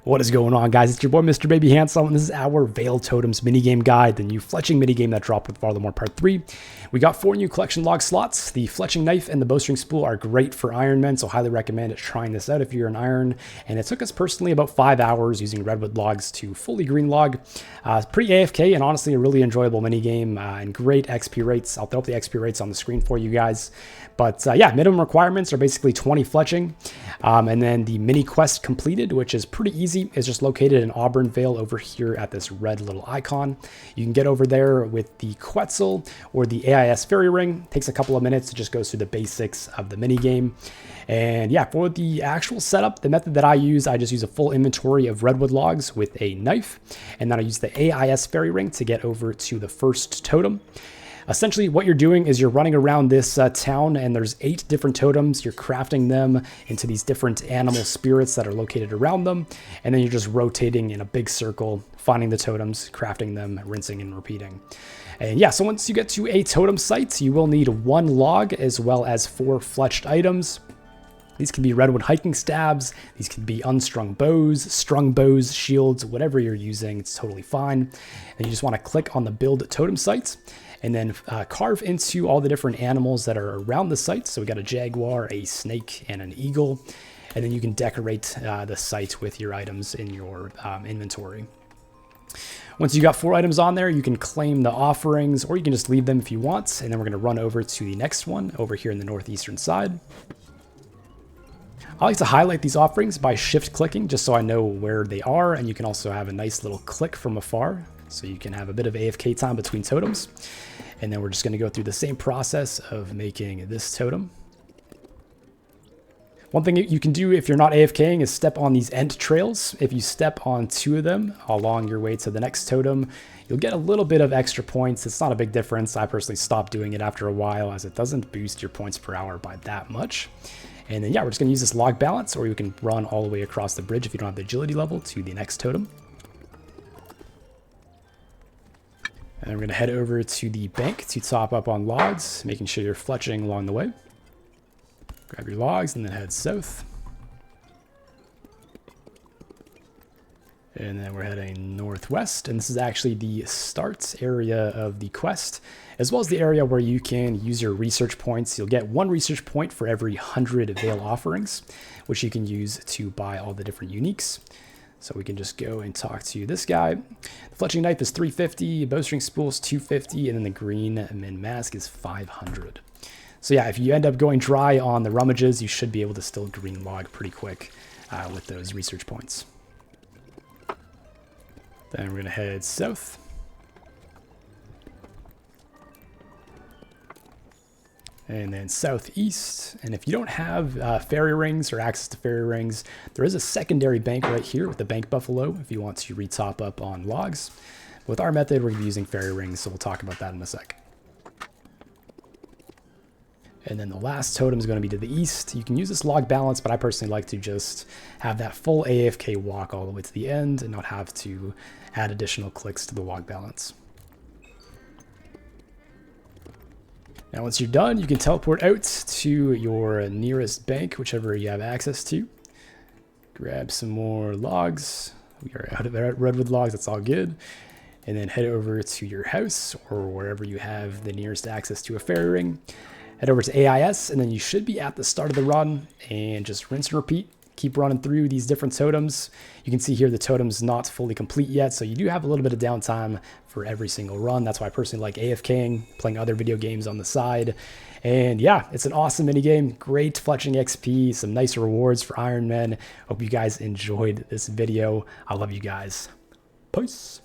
What is going on, guys? It's your boy, Mr. Baby Handsome, and this is our Vale Totems minigame guide, the new fletching minigame that dropped with Varlamore Part 3. We got 4 new collection log slots. The Fletching Knife and the Bowstring Spool are great for Ironmen, so highly recommend trying this out if you're an Iron. And it took us personally about 5 hours using redwood logs to fully green log. Pretty AFK and honestly a really enjoyable minigame and great XP rates. I'll throw up the XP rates on the screen for you guys. But yeah, minimum requirements are basically 20 fletching. And then the mini quest completed, which is pretty easy, is just located in Auburn Vale over here at this red little icon. You can get over there with the Quetzal or the AIS fairy ring. Takes a couple of minutes. It just goes through the basics of the mini game. And yeah, for the actual setup, the method that I just use a full inventory of redwood logs with a knife. And then I use the AIS fairy ring to get over to the first totem. Essentially, what you're doing is you're running around this town, and there's 8 different totems. You're crafting them into these different animal spirits that are located around them, and then you're just rotating in a big circle, finding the totems, crafting them, rinsing and repeating. And yeah, so once you get to a totem site, you will need 1 log as well as 4 fletched items. These can be redwood hiking stabs, these can be unstrung bows, strung bows, shields, whatever you're using, it's totally fine. And you just want to click on the build totem sites and then carve into all the different animals that are around the site. So we got a jaguar, a snake, and an eagle. And then you can decorate the site with your items in your inventory. Once you got 4 items on there, you can claim the offerings, or you can just leave them if you want. And then we're going to run over to the next one over here in the northeastern side. I like to highlight these offerings by shift clicking just so I know where they are, and you can also have a nice little click from afar so you can have a bit of AFK time between totems. And then we're just going to go through the same process of making this totem. One thing you can do if you're not AFKing is step on these end trails. If you step on 2 of them along your way to the next totem, you'll get a little bit of extra points. It's not a big difference. I personally stopped doing it after a while as it doesn't boost your points per hour by that much. And then yeah, we're just going to use this log balance, or you can run all the way across the bridge if you don't have the agility level to the next totem. And we're going to head over to the bank to top up on logs, making sure you're fletching along the way. Grab your logs and then head south. And then we're heading northwest, and this is actually the start area of the quest, as well as the area where you can use your research points. You'll get 1 research point for every 100 Vale offerings, which you can use to buy all the different uniques. So we can just go and talk to this guy. The Fletching Knife is 350, Bowstring Spool is 250, and then the green min mask is 500. So yeah, if you end up going dry on the rummages, you should be able to still green log pretty quick with those research points. Then we're going to head south. And then southeast. And if you don't have fairy rings or access to fairy rings, there is a secondary bank right here with the bank buffalo if you want to retop up on logs. With our method, we're going to be using fairy rings, so we'll talk about that in a sec. And then the last totem is going to be to the east. You can use this log balance, but I personally like to just have that full AFK walk all the way to the end and not have to add additional clicks to the log balance. Now once you're done, you can teleport out to your nearest bank, whichever you have access to. Grab some more logs. We are out of redwood logs, that's all good. And then head over to your house or wherever you have the nearest access to a fairy ring. Head over to AIS, and then you should be at the start of the run, and just rinse and repeat. Keep running through these different totems. You can see here the totem's not fully complete yet, so you do have a little bit of downtime for every single run. That's why I personally like AFKing, playing other video games on the side. And yeah, it's an awesome minigame, great fletching XP, some nice rewards for Iron Men. Hope you guys enjoyed this video. I love you guys. Peace.